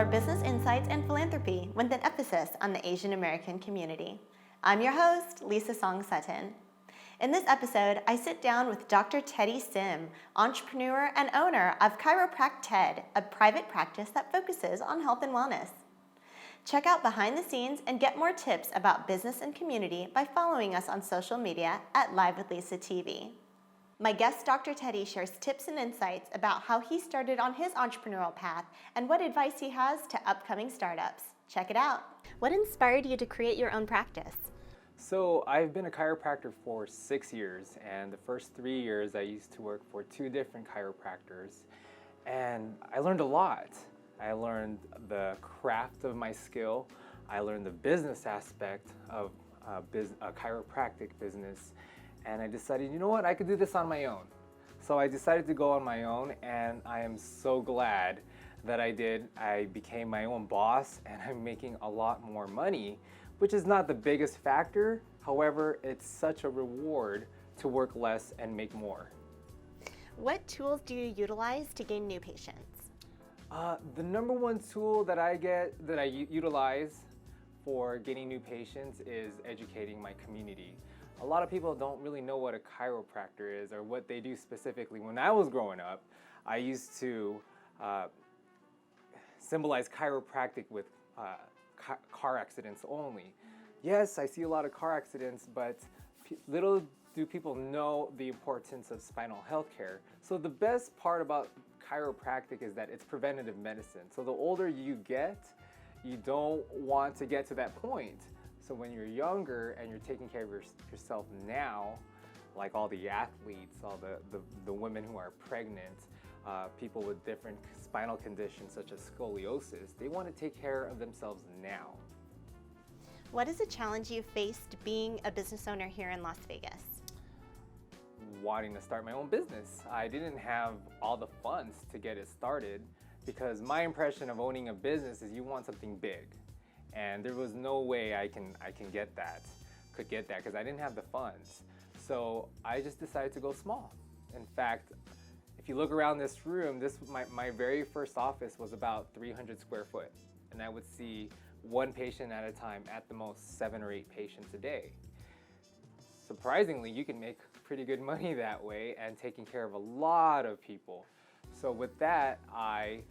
explore business insights and philanthropy with an emphasis on the Asian American community. I'm your host, Lisa Song Sutton. In this episode, I sit down with Dr. Teddy Sim, entrepreneur and owner of Chiropracted, a private practice that focuses on health and wellness. Check out behind the scenes and get more tips about business and community by following us on social media at Live with Lisa TV. My guest, Dr. Teddy, shares tips and insights about how he started on his entrepreneurial path and what advice he has to upcoming startups. Check it out. What inspired you to create your own practice? So I've been a chiropractor for 6 years, and the first 3 years I used to work for 2 different chiropractors, and I learned a lot. I learned the craft of my skill. I learned the business aspect of a chiropractic business, and I decided, you know what, I could do this on my own. So I decided to go on my own, and I am so glad that I did. I became my own boss, and I'm making a lot more money, which is not the biggest factor. However, it's such a reward to work less and make more. What tools do you utilize to gain new patients? The number one tool that I utilize for getting new patients is educating my community. A lot of people don't really know what a chiropractor is or what they do specifically. When I was growing up, I used to symbolize chiropractic with car accidents only. Yes, I see a lot of car accidents, but little do people know the importance of spinal health care. So the best part about chiropractic is that it's preventative medicine. So the older you get, you don't want to get to that point. So when you're younger and you're taking care of yourself now, like all the athletes, all the women who are pregnant, people with different spinal conditions such as scoliosis, they want to take care of themselves now. What is a challenge you faced being a business owner here in Las Vegas? Wanting to start my own business. I didn't have all the funds to get it started because my impression of owning a business is you want something big. And there was no way I could get that because I didn't have the funds. So I just decided to go small. In fact, if you look around this room, my very first office was about 300 square foot. And I would see one patient at a time, at the most 7 or 8 patients a day. Surprisingly, you can make pretty good money that way and taking care of a lot of people. So with that, I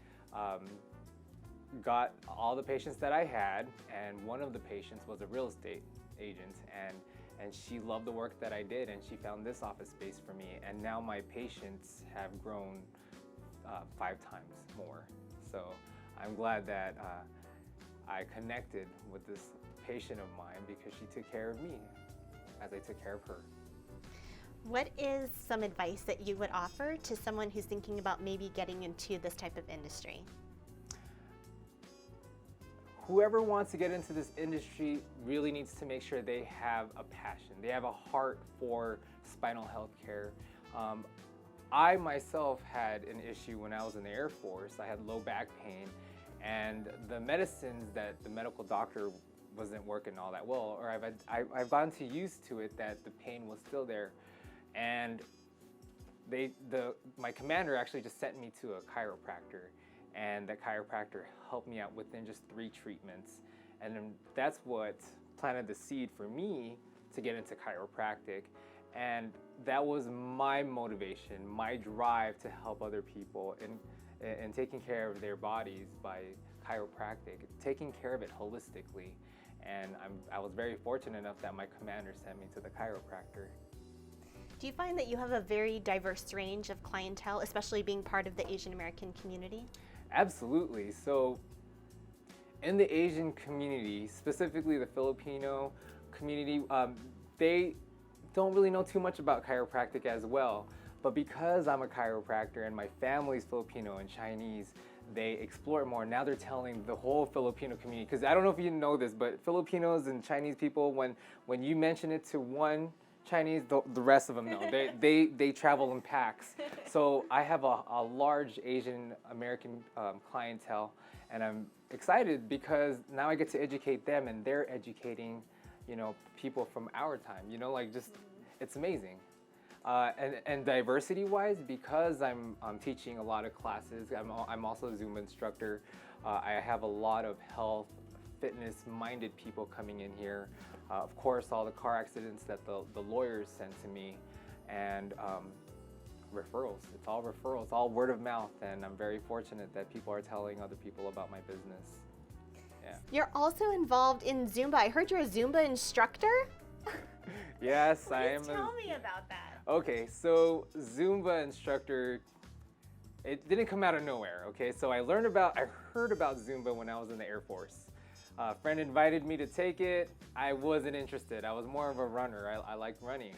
got all the patients that I had, and one of the patients was a real estate agent, and she loved the work that I did, and she found this office space for me, and now my patients have grown 5 times more. So I'm glad that I connected with this patient of mine because she took care of me as I took care of her. What is some advice that you would offer to someone who's thinking about maybe getting into this type of industry? Whoever wants to get into this industry really needs to make sure they have a passion. They have a heart for spinal health care. I myself had an issue when I was in the Air Force. I had low back pain, and the medicines that the medical doctor wasn't working all that well, or I've gotten too used to it that the pain was still there. And my commander actually just sent me to a chiropractor, and the chiropractor helped me out within just 3 treatments. And then that's what planted the seed for me to get into chiropractic. And that was my motivation, my drive to help other people in taking care of their bodies by chiropractic, taking care of it holistically. And I was very fortunate enough that my commander sent me to the chiropractor. Do you find that you have a very diverse range of clientele, especially being part of the Asian American community? Absolutely. So in the Asian community, specifically the Filipino community, they don't really know too much about chiropractic as well. But because I'm a chiropractor and my family's Filipino and Chinese, they explore it more. Now they're telling the whole Filipino community, because I don't know if you know this, but Filipinos and Chinese people, when you mention it to one Chinese, the rest of them know. They travel in packs. So I have a large Asian American clientele, and I'm excited because now I get to educate them, and they're educating, people from our time. It's amazing. And diversity-wise, because I'm teaching a lot of classes, I'm also a Zumba instructor. I have a lot of health, fitness-minded people coming in here. Of course, all the car accidents that the lawyers send to me, and referrals. It's all referrals, it's all word of mouth, and I'm very fortunate that people are telling other people about my business. Yeah. You're also involved in Zumba. I heard you're a Zumba instructor? Yes, I am. Tell me about that. Okay, so Zumba instructor, it didn't come out of nowhere, okay? So I heard about Zumba when I was in the Air Force. A friend invited me to take it. I wasn't interested. I was more of a runner. I liked running.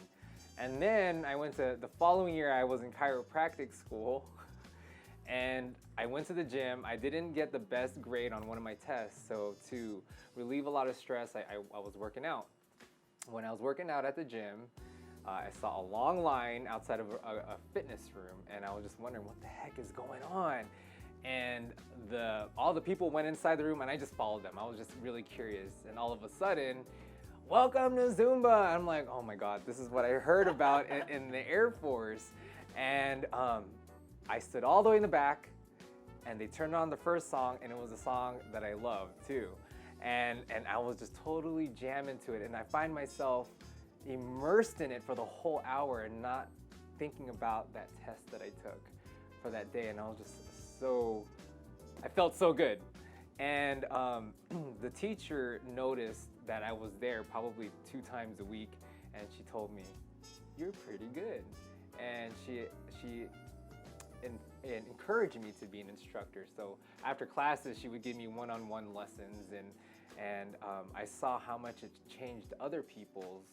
And then the following year I was in chiropractic school, and I went to the gym. I didn't get the best grade on one of my tests, so to relieve a lot of stress, I was working out. When I was working out at the gym, I saw a long line outside of a fitness room, and I was just wondering what the heck is going on. And all the people went inside the room, and I just followed them. I was just really curious, and all of a sudden, welcome to Zumba. I'm like, oh my God, this is what I heard about in the Air Force. And I stood all the way in the back, and they turned on the first song, and it was a song that I loved too. And I was just totally jamming to it, and I find myself immersed in it for the whole hour and not thinking about that test that I took for that day. And I was just I felt so good. And the teacher noticed that I was there probably 2 times a week, and she told me, "You're pretty good." And she encouraged me to be an instructor. So after classes, she would give me one-on-one lessons, and I saw how much it changed other people's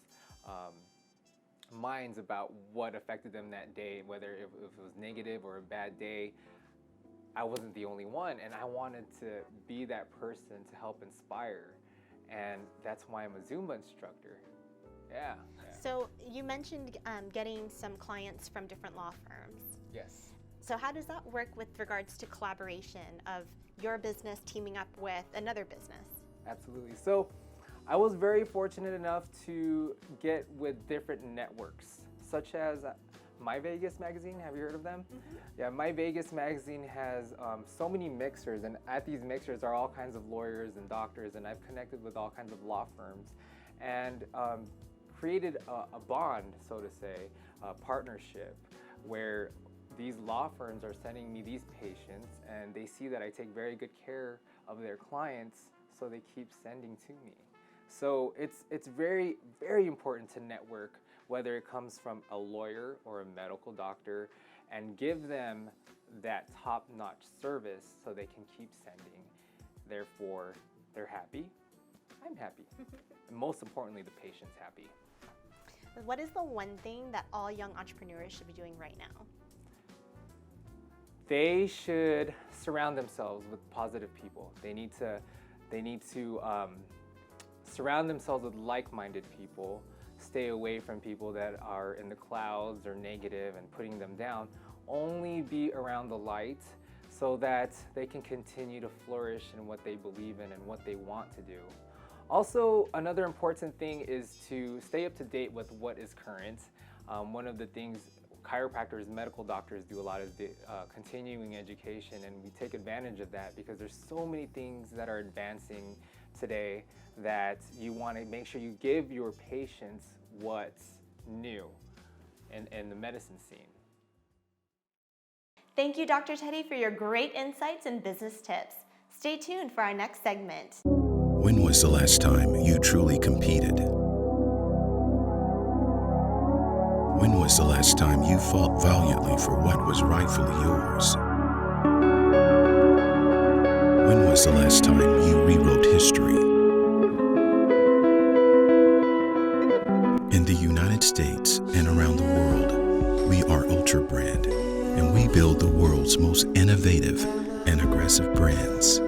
minds about what affected them that day, whether if it was negative or a bad day. I wasn't the only one, and I wanted to be that person to help inspire, and that's why I'm a Zumba instructor. Yeah. So you mentioned getting some clients from different law firms. Yes. So how does that work with regards to collaboration of your business teaming up with another business? Absolutely. So I was very fortunate enough to get with different networks, such as My Vegas magazine. Have you heard of them? Mm-hmm. Yeah, My Vegas magazine has so many mixers, and at these mixers are all kinds of lawyers and doctors, and I've connected with all kinds of law firms, and created a bond, so to say, a partnership, where these law firms are sending me these patients, and they see that I take very good care of their clients, so they keep sending to me. So it's very, very important to network, whether it comes from a lawyer or a medical doctor, and give them that top-notch service so they can keep sending. Therefore, they're happy, I'm happy, and most importantly, the patient's happy. What is the one thing that all young entrepreneurs should be doing right now? They should surround themselves with positive people. They need to surround themselves with like-minded people. Stay away from people that are in the clouds or negative and putting them down. Only be around the light so that they can continue to flourish in what they believe in and what they want to do. Also, another important thing is to stay up to date with what is current. One of the things chiropractors, medical doctors do a lot is continuing education, and we take advantage of that because there's so many things that are advancing today that you want to make sure you give your patients what's new in the medicine scene. Thank you, Dr. Teddy, for your great insights and business tips. Stay tuned for our next segment. When was the last time you truly competed? When was the last time you fought valiantly for what was rightfully yours? When was the last time you rewrote history? In the United States and around the world, we are Ultra Brand, and we build the world's most innovative and aggressive brands.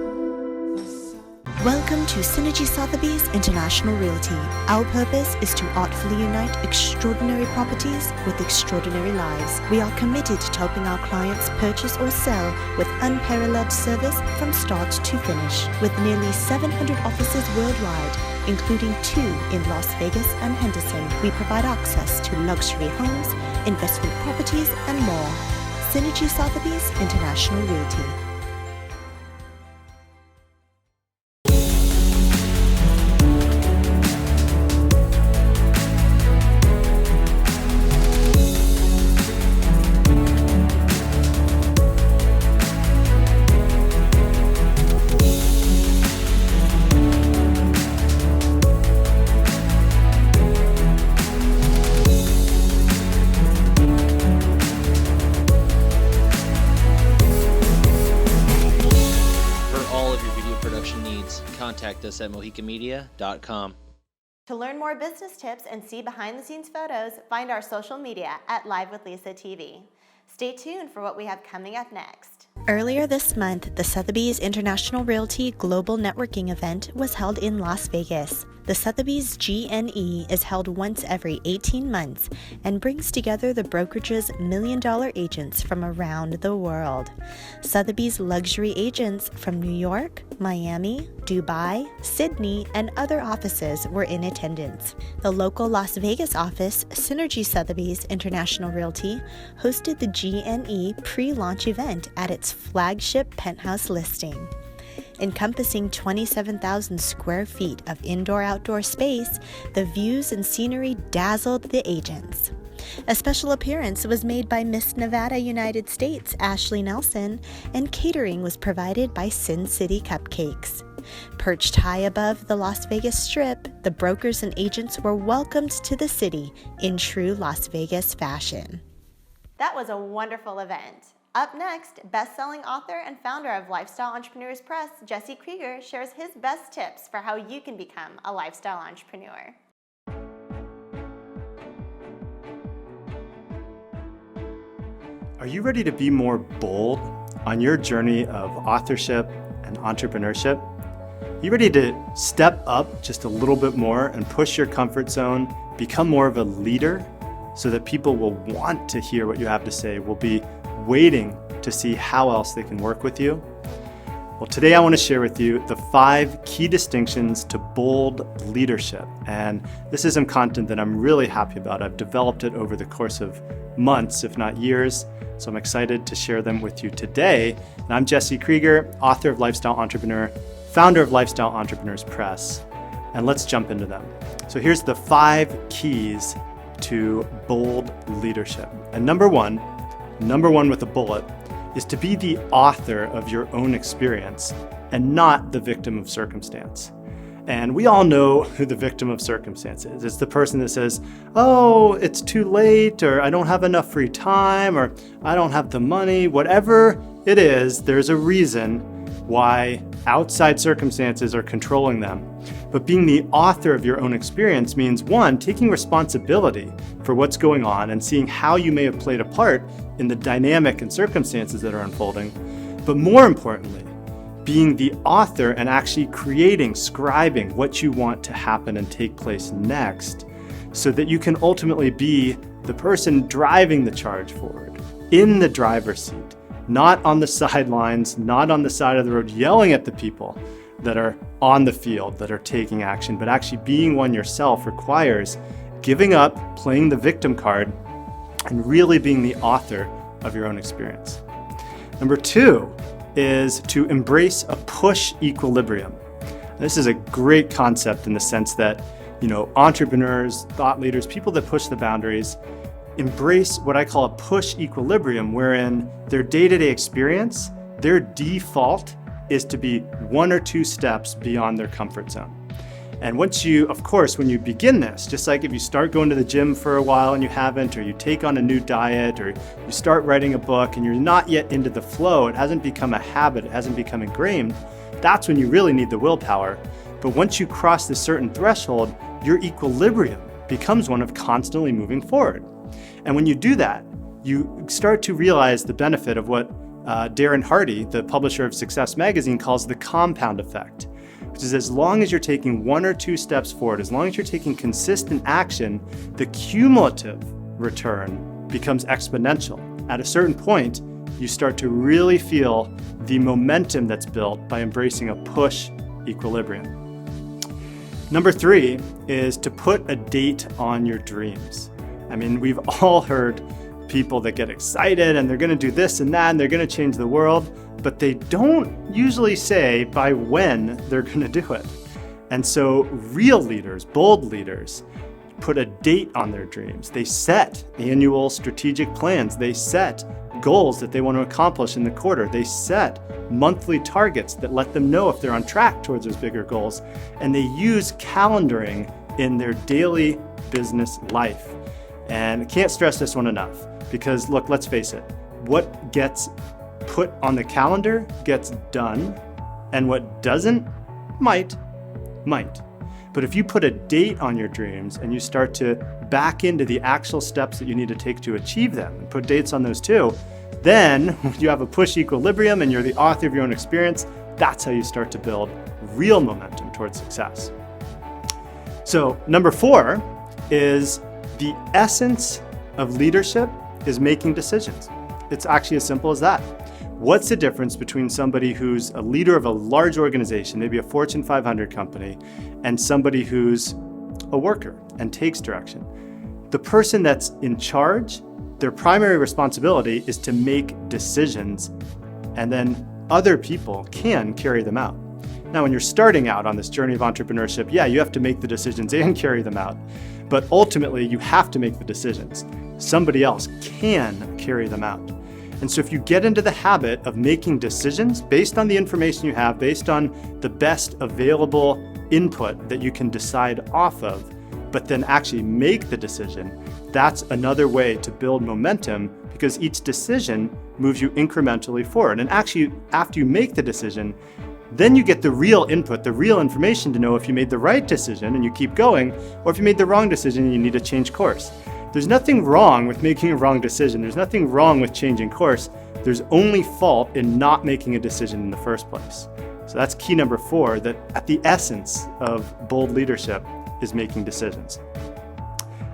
Welcome to Synergy Sotheby's International Realty. Our purpose is to artfully unite extraordinary properties with extraordinary lives. We are committed to helping our clients purchase or sell with unparalleled service from start to finish. With nearly 700 offices worldwide, including 2 in Las Vegas and Henderson, we provide access to luxury homes, investment properties, and more. Synergy Sotheby's International Realty. Contact us at mohicanmedia.com. To learn more business tips and see behind-the-scenes photos, find our social media at Live with Lisa TV. Stay tuned for what we have coming up next. Earlier this month, the Sotheby's International Realty Global Networking event was held in Las Vegas. The Sotheby's GNE is held once every 18 months and brings together the brokerage's million-dollar agents from around the world. Sotheby's luxury agents from New York, Miami, Dubai, Sydney, and other offices were in attendance. The local Las Vegas office, Synergy Sotheby's International Realty, hosted the GNE pre-launch event at its flagship penthouse listing. Encompassing 27,000 square feet of indoor-outdoor space, the views and scenery dazzled the agents. A special appearance was made by Miss Nevada, United States, Ashley Nelson, and catering was provided by Sin City Cupcakes. Perched high above the Las Vegas Strip, the brokers and agents were welcomed to the city in true Las Vegas fashion. That was a wonderful event. Up next, best-selling author and founder of Lifestyle Entrepreneurs Press, Jesse Krieger, shares his best tips for how you can become a lifestyle entrepreneur. Are you ready to be more bold on your journey of authorship and entrepreneurship? You ready to step up just a little bit more and push your comfort zone, become more of a leader so that people will want to hear what you have to say, will be waiting to see how else they can work with you? Well, today I want to share with you the 5 key distinctions to bold leadership. And this is some content that I'm really happy about. I've developed it over the course of months, if not years. So I'm excited to share them with you today. And I'm Jesse Krieger, author of Lifestyle Entrepreneur, founder of Lifestyle Entrepreneurs Press. And let's jump into them. So here's the 5 keys to bold leadership. And number one with a bullet, is to be the author of your own experience and not the victim of circumstance. And we all know who the victim of circumstance is. It's the person that says, oh, it's too late, or I don't have enough free time, or I don't have the money. Whatever it is, there's a reason why outside circumstances are controlling them. But being the author of your own experience means, 1, taking responsibility for what's going on and seeing how you may have played a part in the dynamic and circumstances that are unfolding. But more importantly, being the author and actually creating, scribing what you want to happen and take place next, so that you can ultimately be the person driving the charge forward, in the driver's seat, not on the sidelines, not on the side of the road yelling at the people that are on the field, that are taking action, but actually being one yourself requires giving up, playing the victim card, and really being the author of your own experience. Number 2 is to embrace a push equilibrium. This is a great concept in the sense that, entrepreneurs, thought leaders, people that push the boundaries, embrace what I call a push equilibrium, wherein their day-to-day experience, their default is to be 1 or 2 steps beyond their comfort zone. And once you, of course, when you begin this, just like if you start going to the gym for a while and you haven't, or you take on a new diet, or you start writing a book and you're not yet into the flow, it hasn't become a habit, it hasn't become ingrained, that's when you really need the willpower. But once you cross this certain threshold, your equilibrium becomes one of constantly moving forward. And when you do that, you start to realize the benefit of what Darren Hardy, the publisher of Success Magazine, calls the compound effect, which is as long as you're taking 1 or 2 steps forward, as long as you're taking consistent action, the cumulative return becomes exponential. At a certain point, you start to really feel the momentum that's built by embracing a push equilibrium. Number 3 is to put a date on your dreams. I mean, we've all heard people that get excited and they're going to do this and that and they're going to change the world, but they don't usually say by when they're going to do it. And so real leaders, bold leaders, put a date on their dreams. They set annual strategic plans. They set goals that they want to accomplish in the quarter. They set monthly targets that let them know if they're on track towards those bigger goals. And they use calendaring in their daily business life. And I can't stress this one enough because look, let's face it, what gets put on the calendar gets done, and what doesn't might. But if you put a date on your dreams and you start to back into the actual steps that you need to take to achieve them and put dates on those too, then when you have a push equilibrium and you're the author of your own experience, that's how you start to build real momentum towards success. So number 4 is the essence of leadership is making decisions. It's actually as simple as that. What's the difference between somebody who's a leader of a large organization, maybe a Fortune 500 company, and somebody who's a worker and takes direction? The person that's in charge, their primary responsibility is to make decisions, and then other people can carry them out. Now, when you're starting out on this journey of entrepreneurship, yeah, you have to make the decisions and carry them out, but ultimately you have to make the decisions. Somebody else can carry them out. And so if you get into the habit of making decisions based on the information you have, based on the best available input that you can decide off of, but then actually make the decision, that's another way to build momentum because each decision moves you incrementally forward. And actually, after you make the decision, then you get the real input, the real information to know if you made the right decision and you keep going, or if you made the wrong decision and you need to change course. There's nothing wrong with making a wrong decision. There's nothing wrong with changing course. There's only fault in not making a decision in the first place. So that's key number 4, that at the essence of bold leadership is making decisions.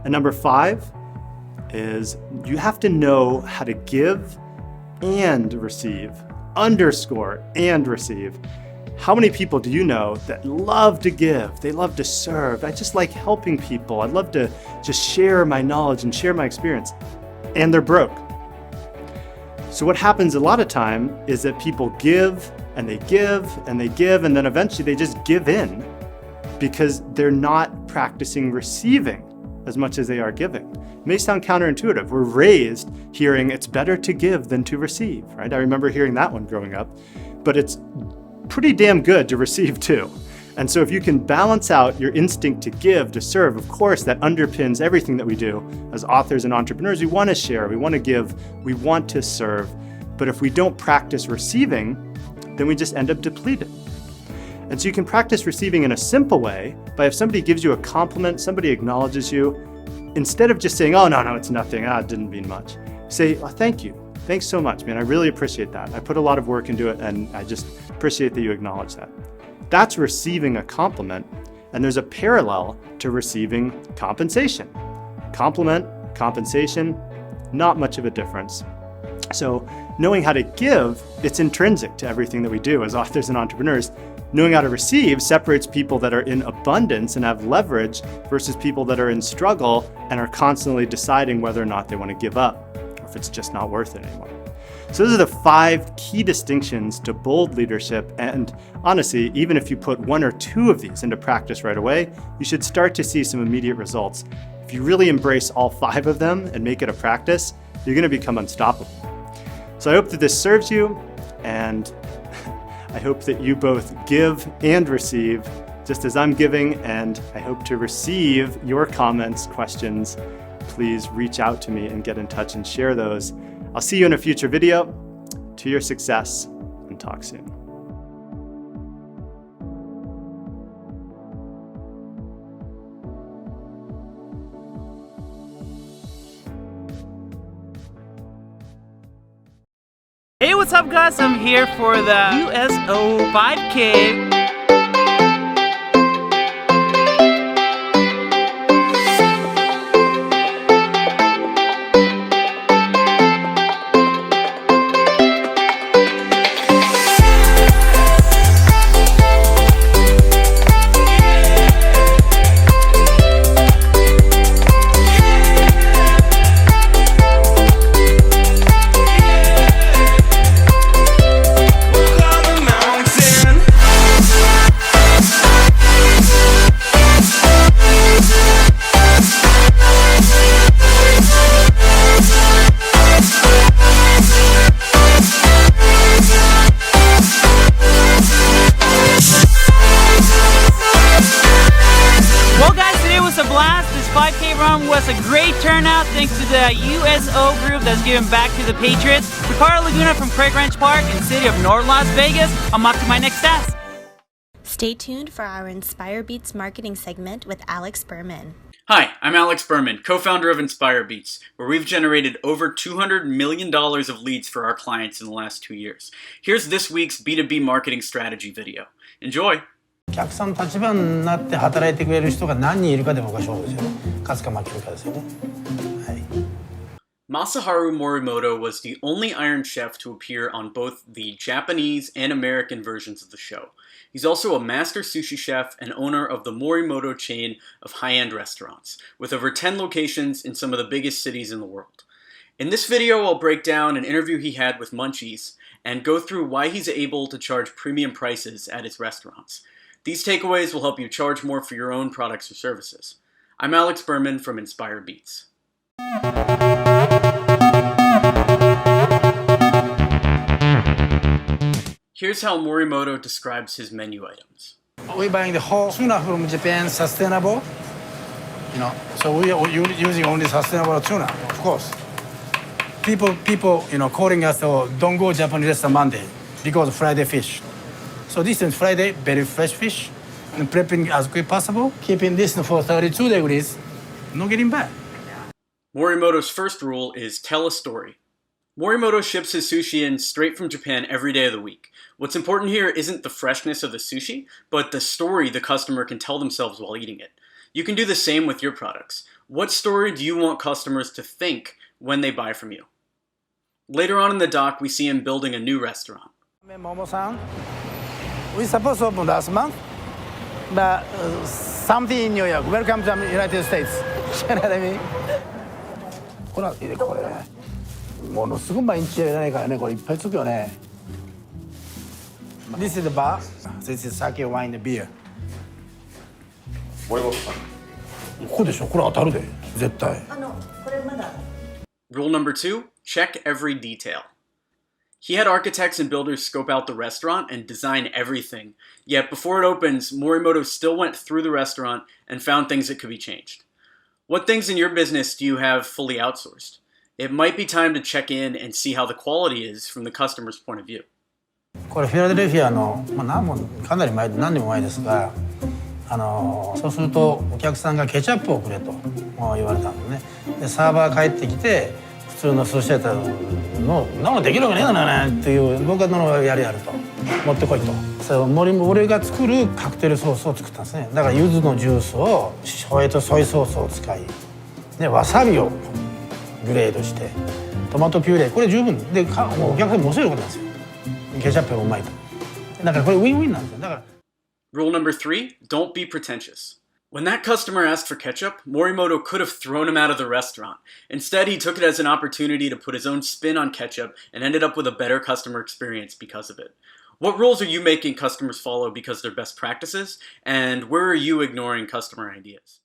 And number 5 is you have to know how to give and receive, underscore and receive. How many people do you know that love to give? They love to serve. I just like helping people. I'd love to just share my knowledge and share my experience. And they're broke. So what happens a lot of time is that people give and they give and they give, and then eventually they just give in because they're not practicing receiving as much as they are giving. It may sound counterintuitive. We're raised hearing it's better to give than to receive, right? I remember hearing that one growing up, but it's pretty damn good to receive too. And so if you can balance out your instinct to give, to serve, of course, that underpins everything that we do. As authors and entrepreneurs, we want to share, we want to give, we want to serve. But if we don't practice receiving, then we just end up depleted. And so you can practice receiving in a simple way by if somebody gives you a compliment, somebody acknowledges you, instead of just saying, oh, no, it's nothing, it didn't mean much. Say, oh, thank you. Thanks so much, man. I really appreciate that. I put a lot of work into it and I just appreciate that you acknowledge that. That's receiving a compliment, and there's a parallel to receiving compensation. Compliment, compensation, not much of a difference. So knowing how to give, it's intrinsic to everything that we do as authors and entrepreneurs. Knowing how to receive separates people that are in abundance and have leverage versus people that are in struggle and are constantly deciding whether or not they want to give up, or if it's just not worth it anymore. So those are the 5 key distinctions to bold leadership, and honestly, even if you put 1 or 2 of these into practice right away, you should start to see some immediate results. If you really embrace all 5 of them and make it a practice, you're going to become unstoppable. So I hope that this serves you, and I hope that you both give and receive, just as I'm giving, and I hope to receive your comments, questions. Please reach out to me and get in touch and share those. I'll see you in a future video. To your success, and talk soon. Hey, what's up, guys? I'm here for the USO 5K. group that's giving back to the Patriots. Ricardo, Laguna from Craig Ranch Park in the city of North Las Vegas. I'm off to my next task. Stay tuned for our Inspire Beats marketing segment with Alex Berman. Hi, I'm Alex Berman, co-founder of Inspire Beats, where we've generated over $200 million of leads for our clients in the last 2 years. Here's this week's B2B marketing strategy video. Enjoy! お客さんの立場になって働いてくれる人が何人いるかで僕は勝負ですよね。勝つか負けるかですよね。はい。 Masaharu Morimoto was the only Iron Chef to appear on both the Japanese and American versions of the show. He's also a master sushi chef and owner of the Morimoto chain of high-end restaurants, with over 10 locations in some of the biggest cities in the world. In this video, I'll break down an interview he had with Munchies and go through why he's able to charge premium prices at his restaurants. These takeaways will help you charge more for your own products or services. I'm Alex Berman from Inspire Beats. Here's how Morimoto describes his menu items. We're buying the whole tuna from Japan, sustainable. You know, so we are using only sustainable tuna, of course. People, calling us, oh, don't go Japanese restaurant Monday because Friday fish. So this is Friday, very fresh fish, and prepping as quick as possible. Keeping this for 32 degrees, not getting bad. Morimoto's first rule is tell a story. Morimoto ships his sushi in straight from Japan every day of the week. What's important here isn't the freshness of the sushi, but the story the customer can tell themselves while eating it. You can do the same with your products. What story do you want customers to think when they buy from you? Later on in the doc, we see him building a new restaurant. Momo-san, we supposed to open last month, but something in New York. Welcome to the United States. You know what I mean? これものすごい毎日やらないからね、これいっぱいつくよね。This is the bar. This is sake, wine, and beer. ここでしょ。これ当たるで、絶対。これまだ。Rule number 2, check every detail. He had architects and builders scope out the restaurant and design everything. Yet before it opens, Morimoto still went through the restaurant and found things that could be changed. What things in your business do you have fully outsourced? It might be time to check in and see how the quality is from the customer's point of view. これフィラデルフィアの、かなり前何年も前ですが、そうするとお客さんがケチャップをくれと言われたのね。でサーバー帰ってきて普通の寿司屋だったらなんかできるわけねえだねっていう僕はやると持ってこいと。俺が作るカクテルソースを作ったんですね。だから柚子のジュースをホワイトソイソースを使い、でわさびをグレードしてトマトピューレこれ十分でお客さんも恐れることなんですよ。ケチャップがうまいと。だからこれウィンウィンなんですよ。だから。Rule number 3, don't be pretentious. When that customer asked for ketchup, Morimoto could have thrown him out of the restaurant. Instead, he took it as an opportunity to put his own spin on ketchup and ended up with a better customer experience because of it. What rules are you making customers follow because they're best practices? And where are you ignoring customer ideas?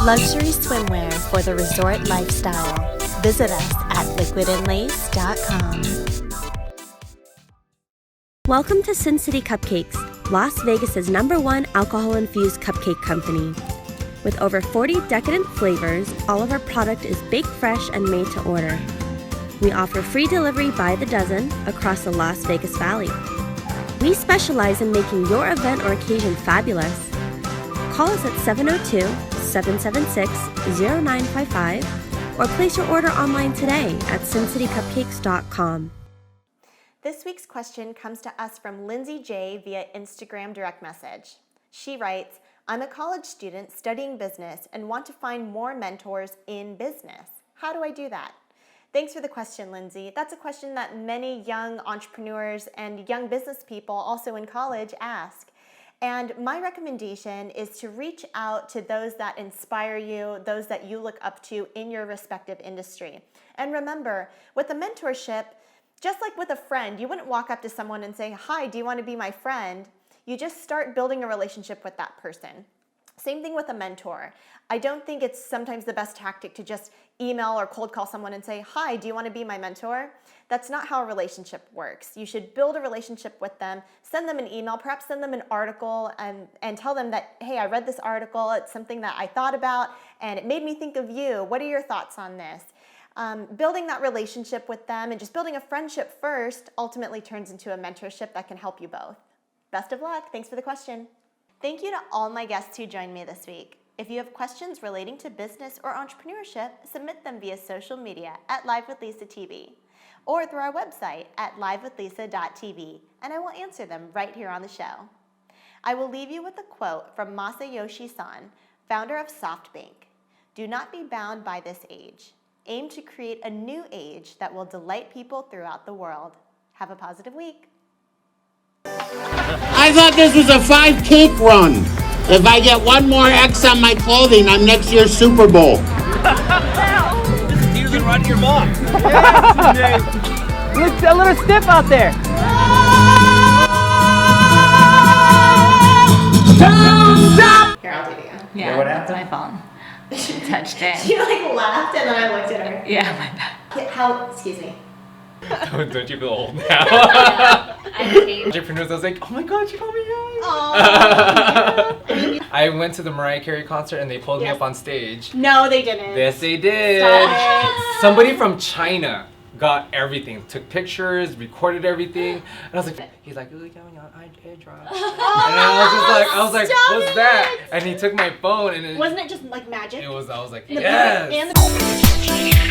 Luxury swimwear for the resort lifestyle. Visit us at liquidandlace.com. Welcome to Sin City Cupcakes, Las Vegas's #1 alcohol-infused cupcake company. With over 40 decadent flavors, all of our product is baked fresh and made to order. We offer free delivery by the dozen across the Las Vegas Valley. We specialize in making your event or occasion fabulous. Call us at 702-776-0955 or place your order online today at sincitycupcakes.com. This week's question comes to us from Lindsay J via Instagram direct message. She writes, I'm a college student studying business and want to find more mentors in business. How do I do that? Thanks for the question, Lindsay. That's a question that many young entrepreneurs and young business people also in college ask. And my recommendation is to reach out to those that inspire you, those that you look up to in your respective industry. And remember, with a mentorship, Just like with a friend, you wouldn't walk up to someone and say, "Hi, do you want to be my friend?" You just start building a relationship with that person. Same thing with a mentor. I don't think it's sometimes the best tactic to just email or cold call someone and say, "Hi, do you want to be my mentor?" That's not how a relationship works. You should build a relationship with them, send them an email, perhaps send them an article and tell them that, "Hey, I read this article. It's something that I thought about and it made me think of you. What are your thoughts on this?" Building that relationship with them and just building a friendship first ultimately turns into a mentorship that can help you both. Best of luck. Thanks for the question. Thank you to all my guests who joined me this week. If you have questions relating to business or entrepreneurship, submit them via social media at Live with Lisa TV or through our website at livewithlisa.tv, and I will answer them right here on the show. I will leave you with a quote from Masayoshi Son, founder of SoftBank. "Do not be bound by this age. Aim to create a new age that will delight people throughout the world." Have a positive week. I thought this was a 5-cake run. If I get one more X on my clothing, I'm next year's Super Bowl. You've been running your mom. Looks a little stiff out there. Here, I'll do it again. Yeah, that's my phone. Touched it. She laughed and then I looked at her. Yeah, my bad. Excuse me. Don't you feel old now? I hate Entrepreneurs, I was like, "Oh my God, you called me young." Oh. I went to the Mariah Carey concert and they pulled me up on stage. No, they didn't. Yes, they did. Stop it. Somebody from China got everything, took pictures, recorded everything, and I was like, he's like, "Ooh, going on airdrop," and I was like, Stop "What's it. that?" And he took my phone, and it, Wasn't it just like magic? it was. I was like, And the "Yes." people- and the-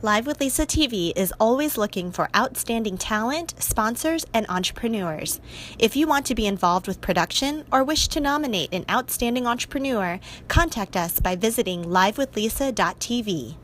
Live with Lisa TV is always looking for outstanding talent, sponsors, and entrepreneurs. If you want to be involved with production or wish to nominate an outstanding entrepreneur, contact us by visiting livewithlisa.tv.